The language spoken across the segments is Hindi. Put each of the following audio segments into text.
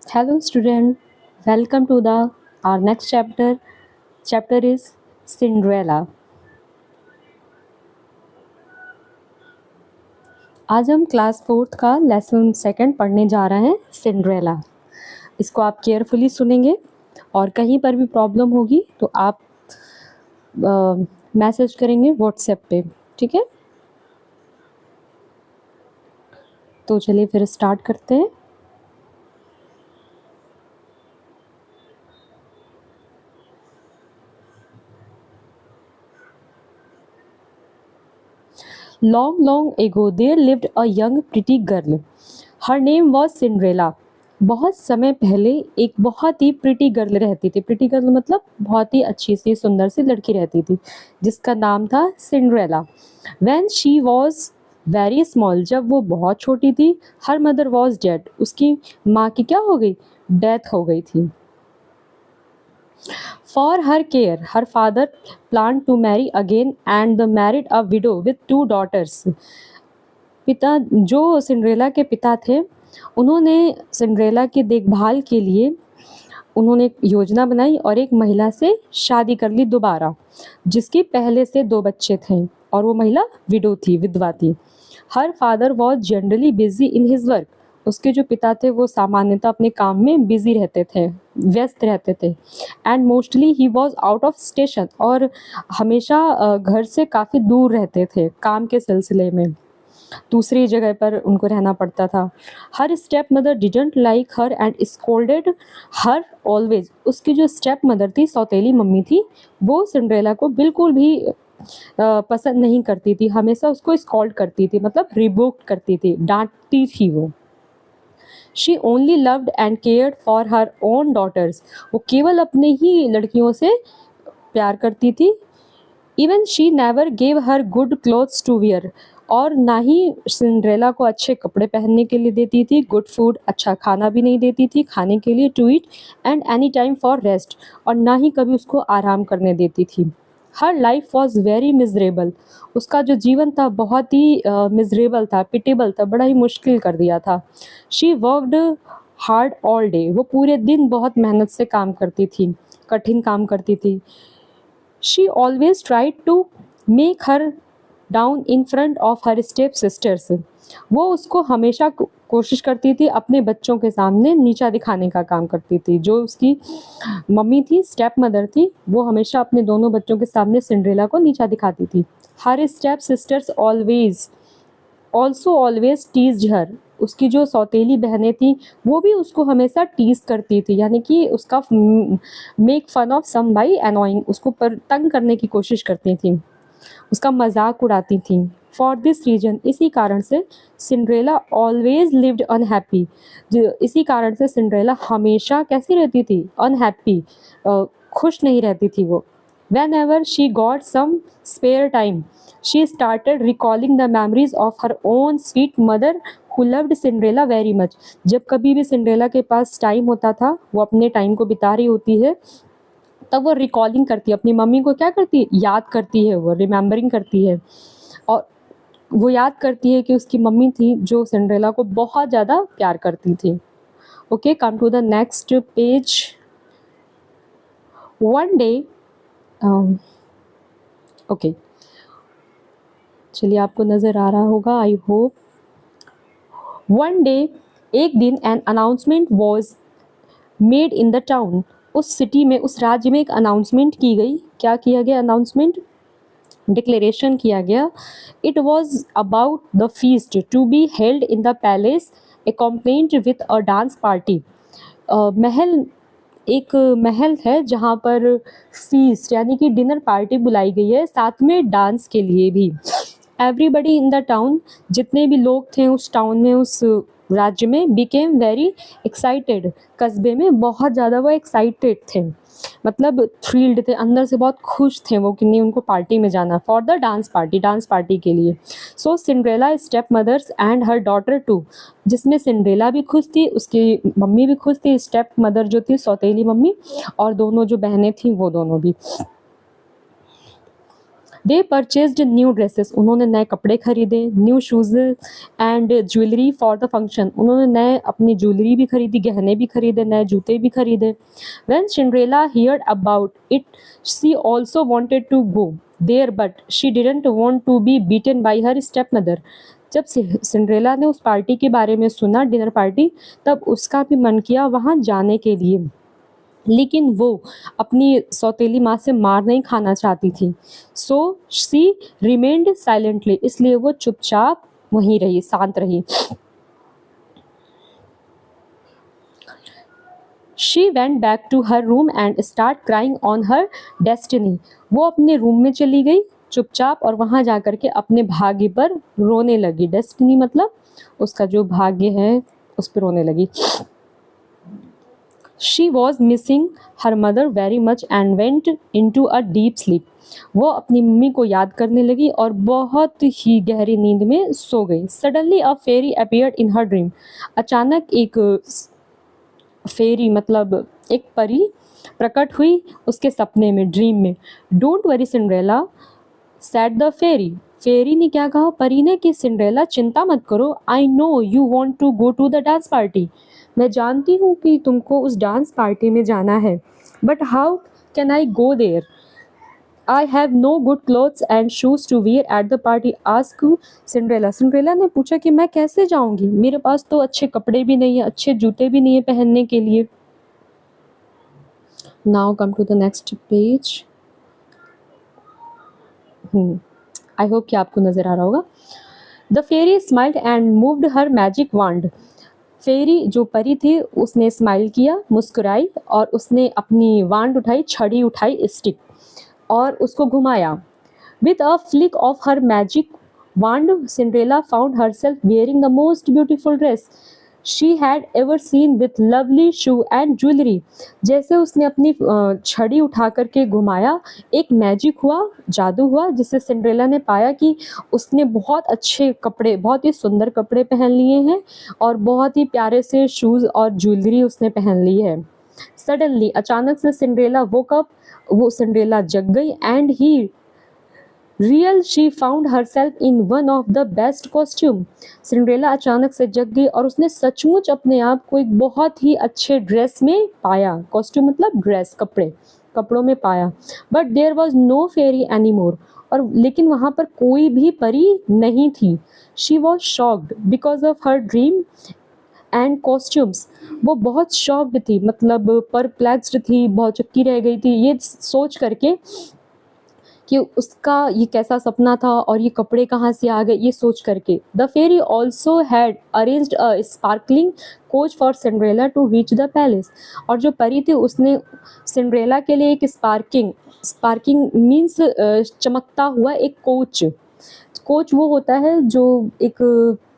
Hello student, welcome to the our next chapter. Chapter is Cinderella. आज हम क्लास फोर्थ का लेसन सेकंड पढ़ने जा रहे हैं सिंड्रेला। इसको आप केयरफुली सुनेंगे और कहीं पर भी प्रॉब्लम होगी तो आप मैसेज करेंगे व्हाट्सएप पे, ठीक है। तो चलिए फिर स्टार्ट करते हैं। Long, long ago, there lived a young pretty girl. Her name was Cinderella. बहुत समय पहले एक बहुत ही प्रिटी गर्ल रहती थी। प्रिटी गर्ल मतलब बहुत ही अच्छी सी सुंदर सी लड़की रहती थी जिसका नाम था Cinderella. When she was very small, जब वो बहुत छोटी थी, her mother was dead. उसकी माँ की क्या हो गई? डेथ हो गई थी। For her care, her father planned to marry again and married a widow with two daughters. पिता जो सिंड्रेला के पिता थे, उन्होंने सिंड्रेला की देखभाल के लिए उन्होंने एक योजना बनाई और एक महिला से शादी कर ली दोबारा, जिसकी पहले से 2 बच्चे थे और वो महिला विडो थी, विधवा थी। Her father was generally busy in his work. उसके जो पिता थे वो सामान्यतः अपने काम में बिजी रहते थे, व्यस्त रहते थे। And mostly he was out of station, और हमेशा घर से काफ़ी दूर रहते थे काम के सिलसिले में, दूसरी जगह पर उनको रहना पड़ता था। Her step mother didn't like her and scolded her always. उसकी जो स्टेप मदर थी, सौतेली मम्मी थी, वो सिंड्रेला को बिल्कुल भी पसंद नहीं करती थी, हमेशा उसको स्कॉल्ड करती थी, मतलब रिबुक करती थी, डांटती थी वो। She only loved and cared for her own daughters. वो केवल अपने ही लड़कियों से प्यार करती थी। Even she never gave her good clothes to wear. और ना ही सिंड्रेला को अच्छे कपड़े पहनने के लिए देती थी, गुड फूड, अच्छा खाना भी नहीं देती थी खाने के लिए, to eat and any time for rest, और ना ही कभी उसको आराम करने देती थी। Her life was very miserable. उसका जो जीवन था बहुत ही मिजरेबल था, पिटेबल था, बड़ा ही मुश्किल कर दिया था। She worked hard all day. वो पूरे दिन बहुत मेहनत से काम करती थी, कठिन काम करती थी। She always tried to make her down in front of her step sisters. वो उसको हमेशा कोशिश करती थी अपने बच्चों के सामने नीचा दिखाने का काम करती थी। जो उसकी मम्मी थी, स्टेप मदर थी, वो हमेशा अपने दोनों बच्चों के सामने सिंड्रेला को नीचा दिखाती थी। हर स्टेप सिस्टर्स ऑलवेज टीज्ड हर। उसकी जो सौतेली बहनें थी वो भी उसको हमेशा टीज करती थी, यानी कि उसका make fun of some by annoying, उसको पर तंग करने की कोशिश करती थी, उसका मजाक उड़ाती थी। फॉर दिस रीजन, इसी कारण से सिंड्रेला ऑलवेज लिव्ड अनहैप्पी। इसी कारण से सिंड्रेला हमेशा कैसी रहती थी? अनहैप्पी, खुश नहीं रहती थी वो। Whenever she got some spare time, she started recalling the memories of her own sweet mother who loved Cinderella very much. जब कभी भी सिंड्रेला के पास टाइम होता था, वो अपने टाइम को बिता रही होती है, तब वो रिकॉलिंग करती है, अपनी मम्मी को क्या करती है? याद करती है, वो रिमेम्बरिंग करती है। और वो याद करती है कि उसकी मम्मी थी जो सिंड्रेला को बहुत ज़्यादा प्यार करती थी। Okay, come to the next page. One day, okay, चलिए आपको नज़र आ रहा होगा, आई होप। वन डे, एक दिन, an announcement was made in the town. उस सिटी में, उस राज्य में एक अनाउंसमेंट की गई। क्या किया गया? अनाउंसमेंट, डिक्लेरेशन किया गया। It was about the feast to be held in the palace accompanied with a dance party. महल, एक महल है जहाँ पर फीस्ट यानी कि डिनर पार्टी बुलाई गई है, साथ में डांस के लिए भी। एवरीबडी इन द टाउन, जितने भी लोग थे उस टाउन में, उस राज्य में, बिकेम वेरी एक्साइटेड। कस्बे में बहुत ज़्यादा वो एक्साइटेड थे, मतलब थ्रिल्ड थे, अंदर से बहुत खुश थे वो कि नहीं, उनको पार्टी में जाना, for the dance party, dance party के लिए। So Cinderella step mothers and her daughter too, जिसमें सिंड्रेला भी खुश थी, उसकी मम्मी भी खुश थी, स्टेप मदर जो थी सौतेली मम्मी, और दोनों जो बहनें थी वो दोनों भी। दे परचेज्ड न्यू ड्रेसेस, उन्होंने नए कपड़े खरीदे, new shoes and jewellery for the function, उन्होंने नए अपनी ज्वेलरी भी खरीदी, गहने भी खरीदे, नए जूते भी खरीदे. When Cinderella heard about it she also wanted to go there but she didn't want to be beaten by her step mother. जब सिंड्रेला ने उस पार्टी के बारे में सुना, डिनर पार्टी, तब उसका भी मन किया वहाँ जाने के लिए, लेकिन वो अपनी सौतेली माँ से मार नहीं खाना चाहती थी. सो शी रिमेन्ड साइलेंटली, इसलिए वो चुपचाप वहीं रही, शांत रही. She went back to her room and start crying on her destiny. वो अपने रूम में चली गई चुपचाप और वहाँ जा कर के अपने भाग्य पर रोने लगी. डेस्टिनी मतलब उसका जो भाग्य है उस पर रोने लगी. She was missing her mother very much and went into a deep sleep. वो अपनी मम्मी को याद करने लगी और बहुत ही गहरी नींद में सो गई. Suddenly a fairy appeared in her dream. अचानक एक फेरी मतलब एक परी प्रकट हुई उसके सपने में, ड्रीम में. Don't worry Cinderella, said the fairy. फेरी ने क्या कहा परी ने कि सिंड्रेला चिंता मत करो. I know you want to go to the dance party. मैं जानती हूँ कि तुमको उस डांस पार्टी में जाना है. But how can I go there? I have no good clothes and shoes to wear at the party. Ask Cinderella. Cinderella ने पूछा कि मैं कैसे जाऊंगी, मेरे पास तो अच्छे कपड़े भी नहीं है, अच्छे जूते भी नहीं है पहनने के लिए. Now come to the next page. I hope कि आपको नजर आ रहा होगा. The fairy smiled and moved her magic wand. Fairy जो परी थी उसने स्माइल किया, मुस्कुराई और उसने अपनी वांड उठाई, छड़ी उठाई, स्टिक, और उसको घुमाया. With a flick of her magic wand Cinderella found herself wearing the most beautiful dress she had ever seen with lovely shoe and jewellery. जैसे उसने अपनी छड़ी उठा करके घुमाया, एक मैजिक हुआ, जादू हुआ, जिससे सिंड्रेला ने पाया कि उसने बहुत अच्छे कपड़े, बहुत ही सुंदर कपड़े पहन लिए हैं और बहुत ही प्यारे से शूज़ और ज्वेलरी उसने पहन ली है. सडनली अचानक से सिंड्रेला वोक अप, वो सिंड्रेला जग गई. And he real she found herself in one of the best costume. Cinderella अचानक से जग गई और उसने सचमुच अपने आप को एक बहुत ही अच्छे ड्रेस में पाया. कॉस्ट्यूम मतलब ड्रेस, कपड़े, कपड़ों में पाया. But there was no fairy any more. और लेकिन वहाँ पर कोई भी परी नहीं थी. She was shocked because of her dream and costumes. वो बहुत शॉक्ड थी, मतलब परप्लेक्स्ड थी, बहुत चक्की रह गई थी ये सोच करके कि उसका ये कैसा सपना था और ये कपड़े कहाँ से आ गए, ये सोच करके. The fairy also had arranged a sparkling coach for Cinderella to reach the palace. और जो परी थी उसने सिंड्रेला के लिए एक स्पार्किंग मीन्स चमकता हुआ एक कोच वो होता है जो एक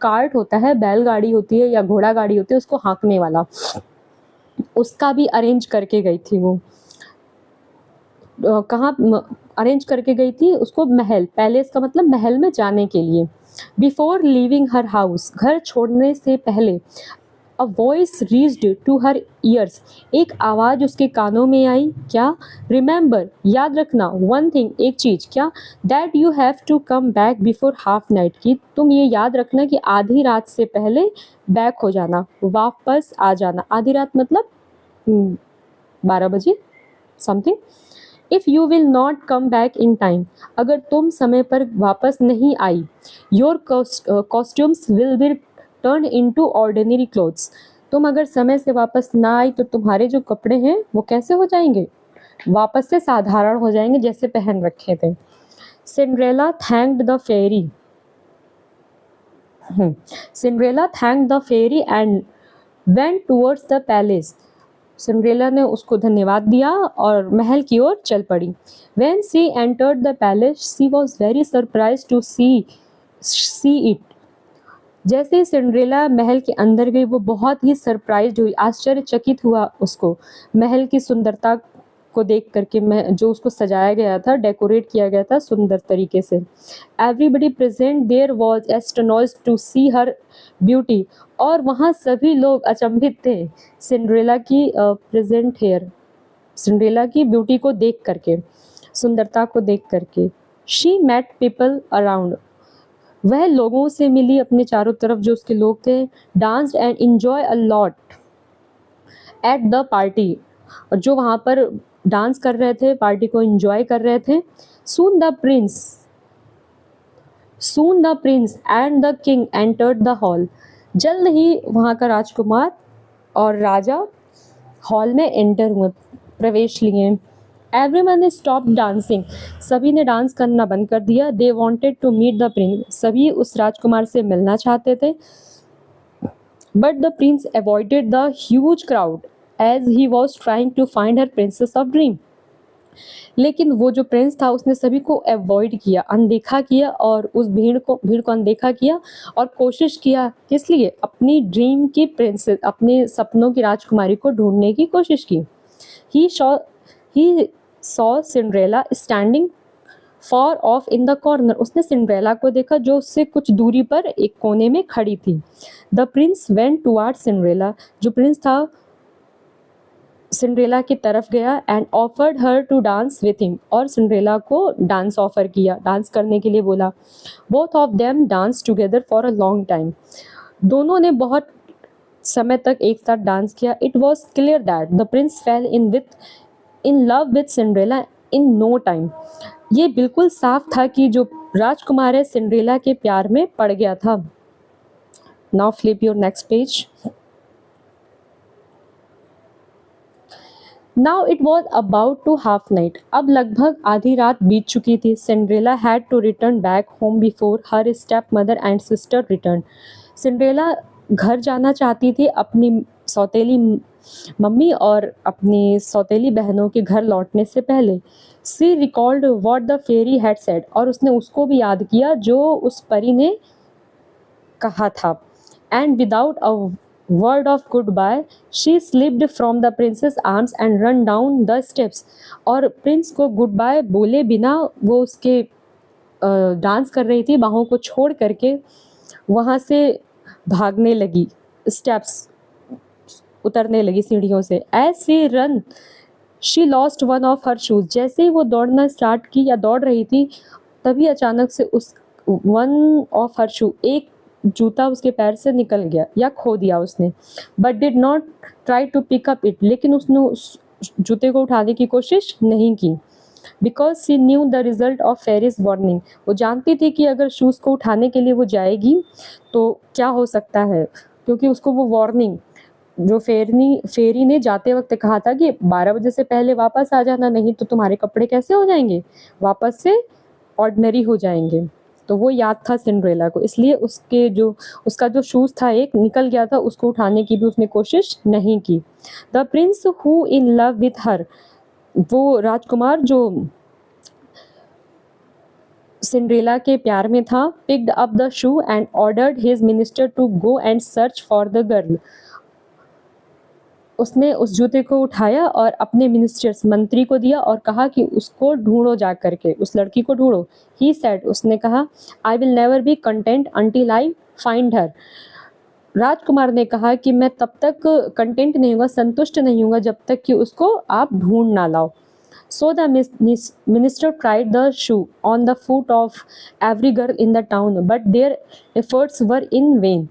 कार्ट होता है, बैलगाड़ी होती है या घोड़ा गाड़ी होती है, उसको हाँकने वाला, उसका भी अरेंज करके गई थी. वो कहाँ अरेंज करके गई थी उसको? महल, पैलेस का मतलब महल में जाने के लिए. बिफोर लीविंग हर हाउस, घर छोड़ने से पहले, a voice reached to her ears, एक आवाज़ उसके कानों में आई. क्या? रिमेंबर, याद रखना, वन थिंग, एक चीज़. क्या? That you have to come back before half night, की तुम ये याद रखना कि आधी रात से पहले बैक हो जाना, वापस आ जाना. आधी रात मतलब 12 बजे something. If you will not come back in time, अगर तुम समय पर वापस नहीं आई, your costumes will be turn into ordinary clothes. तुम अगर समय से वापस ना आई तो तुम्हारे जो कपड़े हैं वो कैसे हो जाएंगे? वापस से साधारण हो जाएंगे जैसे पहन रखे थे. Cinderella thanked the fairy. Cinderella thanked the fairy and went towards the palace. Cinderella ने उसको धन्यवाद दिया और महल की ओर चल पड़ी. When she entered the palace, she was very surprised to see it. जैसे सिंड्रेला महल के अंदर गई वो बहुत ही सरप्राइज्ड हुई, आश्चर्यचकित हुआ उसको महल की सुंदरता को देख करके, जो उसको सजाया गया था, डेकोरेट किया गया था सुंदर तरीके से. Everybody present there was astonished to see her beauty. और वहाँ सभी लोग अचंभित थे सिंड्रेला की प्रेजेंट हेयर, सिंड्रेला की ब्यूटी को देख करके, सुंदरता को देख करके. शी मेट पीपल अराउंड, वह लोगों से मिली, अपने चारों तरफ जो उसके लोग थे. Danced and enjoy a lot at the party, और जो वहाँ पर डांस कर रहे थे, पार्टी को एंजॉय कर रहे थे. Soon the Prince and the king entered the hall, जल्द ही वहाँ का राजकुमार और राजा हॉल में एंटर हुए, प्रवेश लिए. एवरीवन स्टॉप डांसिंग, सभी ने डांस करना बंद कर दिया. They wanted to meet the prince, सभी उस राजकुमार से मिलना चाहते थे. But the prince avoided the huge crowd as he was trying to find her princess of dream, लेकिन वो जो प्रिंस था उसने सभी को अवॉइड किया, अनदेखा किया, और उस भीड़ को अनदेखा किया और कोशिश किया, किस लिए, अपनी ड्रीम की प्रिंसेस, अपने सपनों की राजकुमारी को ढूंढने की कोशिश की. He saw Cinderella standing for of in the corner, उसने सिंड्रेला को देखा जो उससे कुछ दूरी पर एक कोने में खड़ी थी. The prince went towards Cinderella, जो प्रिंस था सिंड्रेला की तरफ गया. And offered her to dance with him, और सिंड्रेला को डांस ऑफर किया, डांस करने के लिए बोला. Both of them dance together for a long time, दोनों ने बहुत समय तक एक साथ डांस किया. It was clear that the prince fell in love with Cinderella in no time, ये बिल्कुल साफ था कि जो राजकुमार है सिंड्रेला के प्यार में पड़ गया था. Now flip your next page. Now it was about to half night, अब लगभग आधी रात बीत चुकी थी. Cinderella had to return back home before her step mother and sister return, Cinderella घर जाना चाहती थी अपनी सौतेली मम्मी और अपनी सौतेली बहनों के घर लौटने से पहले. She recalled what the fairy had said, और उसने उसको भी याद किया जो उस परी ने कहा था. And without a word of goodbye she slipped from the prince's arms and run down the steps, और प्रिंस को गुड बाय बोले बिना वो उसके डांस कर रही थी, बाहों को छोड़ करके वहाँ से भागने लगी, स्टेप्स उतरने लगी सीढ़ियों से. As she run she lost one of her shoes, जैसे ही वो दौड़ना स्टार्ट की या दौड़ रही थी, तभी अचानक से उस वन ऑफ हर शू, एक जूता उसके पैर से निकल गया या खो दिया उसने. But did not try to pick up it, लेकिन उसने उस जूते को उठाने की कोशिश नहीं की. Because she knew the result of fairy's warning, वो जानती थी कि अगर शूज़ को उठाने के लिए वो जाएगी तो क्या हो सकता है, क्योंकि उसको वो वार्निंग जो फेरी ने जाते वक्त कहा था कि 12 बजे से पहले वापस आ जाना, नहीं तो तुम्हारे कपड़े कैसे हो जाएंगे, वापस से ऑर्डिनरी हो जाएंगे. तो वो याद था सिंड्रेला को, इसलिए उसका जो शूज़ था एक निकल गया था, उसको उठाने की भी उसने कोशिश नहीं की. The prince who in love with her, वो राजकुमार जो सिंड्रेला के प्यार में था, picked up the shoe and ordered his minister to go and search for the girl, उसने उस जूते को उठाया और अपने मिनिस्टर्स मंत्री को दिया और कहा कि उसको ढूंढो जा करके, उस लड़की को ढूंढो. ही सेड, उसने कहा, I will never be content until I find her, राजकुमार ने कहा कि मैं तब तक कंटेंट नहीं होगा, संतुष्ट नहीं होगा जब तक कि उसको आप ढूंढ ना लाओ. So the minister tried the shoe on the foot of every girl in the town but their efforts were in when.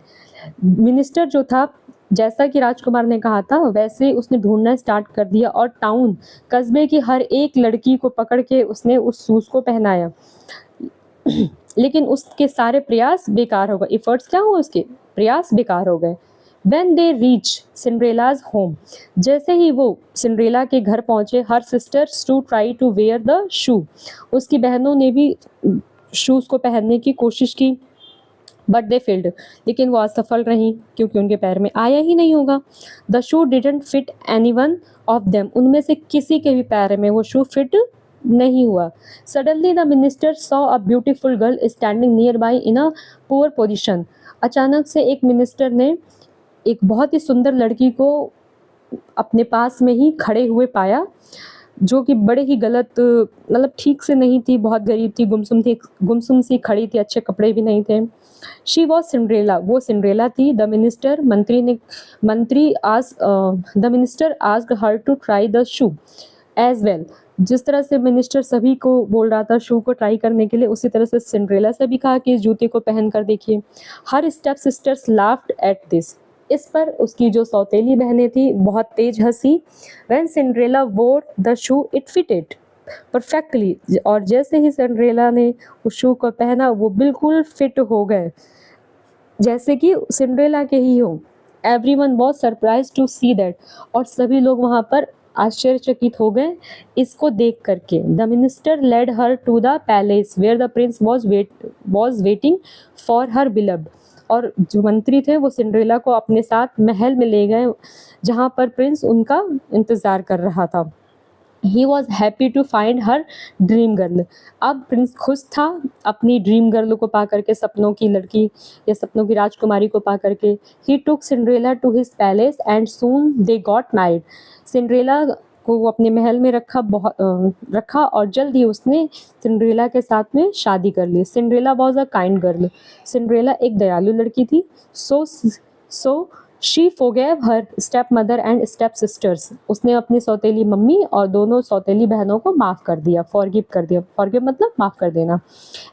Minister जो था, जैसा कि राजकुमार ने कहा था वैसे उसने ढूंढना स्टार्ट कर दिया और टाउन, कस्बे की हर एक लड़की को पकड़ के उसने उस शूज़ को पहनाया, लेकिन उसके सारे प्रयास बेकार हो गए. एफर्ट्स क्या हुआ, उसके प्रयास बेकार हो गए. When they reach Cinderella's home, जैसे ही वो सिंड्रेला के घर पहुंचे, हर sisters to try to wear the shoe, उसकी बहनों ने भी शूज़ को पहनने की कोशिश की, बट दे फेल्ड, लेकिन वो असफल रही क्योंकि उनके पैर में आया ही नहीं होगा. The shoe didn't fit any one of them, उनमें से किसी के भी पैर में वो शू फिट नहीं हुआ. Suddenly the minister saw a beautiful girl standing near by in a poor position, अचानक से एक मिनिस्टर ने एक बहुत ही सुंदर लड़की को अपने पास में ही खड़े हुए पाया, जो कि बड़े ही गलत, मतलब ठीक से नहीं थी, बहुत गरीब थी, गुमसुम सी खड़ी थी, अच्छे कपड़े भी नहीं थे. शी वॉज सिंड्रेला, वो सिंड्रेला थी. The minister asked her to try the shoe as well, जिस तरह से मिनिस्टर सभी को बोल रहा था शू को ट्राई करने के लिए, उसी तरह से सिंड्रेला से भी कहा कि इस जूते को पहन कर देखिए। Her step sisters laughed at this. इस पर उसकी जो सौतेली बहनें थी बहुत तेज हंसी। व्हेन सिंड्रेला वोर the shoe it fitted perfectly. और जैसे ही सिंड्रेला ने उस शू को पहना वो बिल्कुल फिट हो गए, जैसे कि सिंड्रेला के ही हो। Everyone was surprise to see that. और सभी लोग वहाँ पर आश्चर्यचकित हो गए इसको देख करके। The minister led her to the palace where the prince was waiting for her beloved. और जो मंत्री थे वो सिंड्रेला को अपने साथ महल में ले गए जहाँ पर प्रिंस उनका इंतज़ार कर रहा था। He was happy to find her dream girl. अब प्रिंस खुश था अपनी ड्रीम गर्ल को पा करके, सपनों की लड़की या सपनों की राजकुमारी को पा करके। He took Cinderella to his palace and soon they got married. Cinderella को वो अपने महल में रखा और जल्द ही उसने सिंड्रेला के साथ में शादी कर ली। Cinderella was a kind girl. Cinderella एक दयालु लड़की थी। So she forgave her step mother and step sisters. उसने अपनी सौतेली मम्मी और दोनों सौतेली बहनों को माफ़ कर दिया, फॉरगिव कर दिया। फॉरगिव मतलब माफ़ कर देना।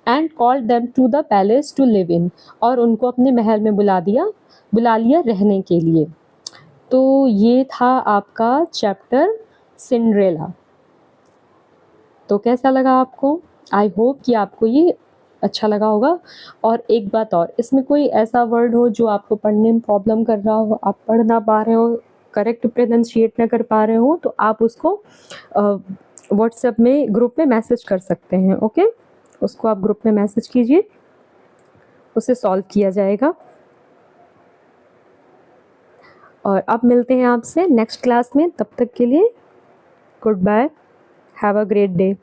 And called them to the palace to live in. और उनको अपने महल में बुला लिया रहने के लिए। तो ये था आपका चैप्टर सिंड्रेला। तो कैसा लगा आपको? आई होप कि आपको ये अच्छा लगा होगा। और एक बात और, इसमें कोई ऐसा वर्ड हो जो आपको पढ़ने में प्रॉब्लम कर रहा हो, आप पढ़ ना पा रहे हो, करेक्ट प्रोनाउंसिएट ना कर पा रहे हो, तो आप उसको व्हाट्सएप में ग्रुप में मैसेज कर सकते हैं। ओके, उसको आप ग्रुप में मैसेज कीजिए, उसे सॉल्व किया जाएगा। और अब मिलते हैं आपसे नेक्स्ट क्लास में। तब तक के लिए goodbye, have a great day.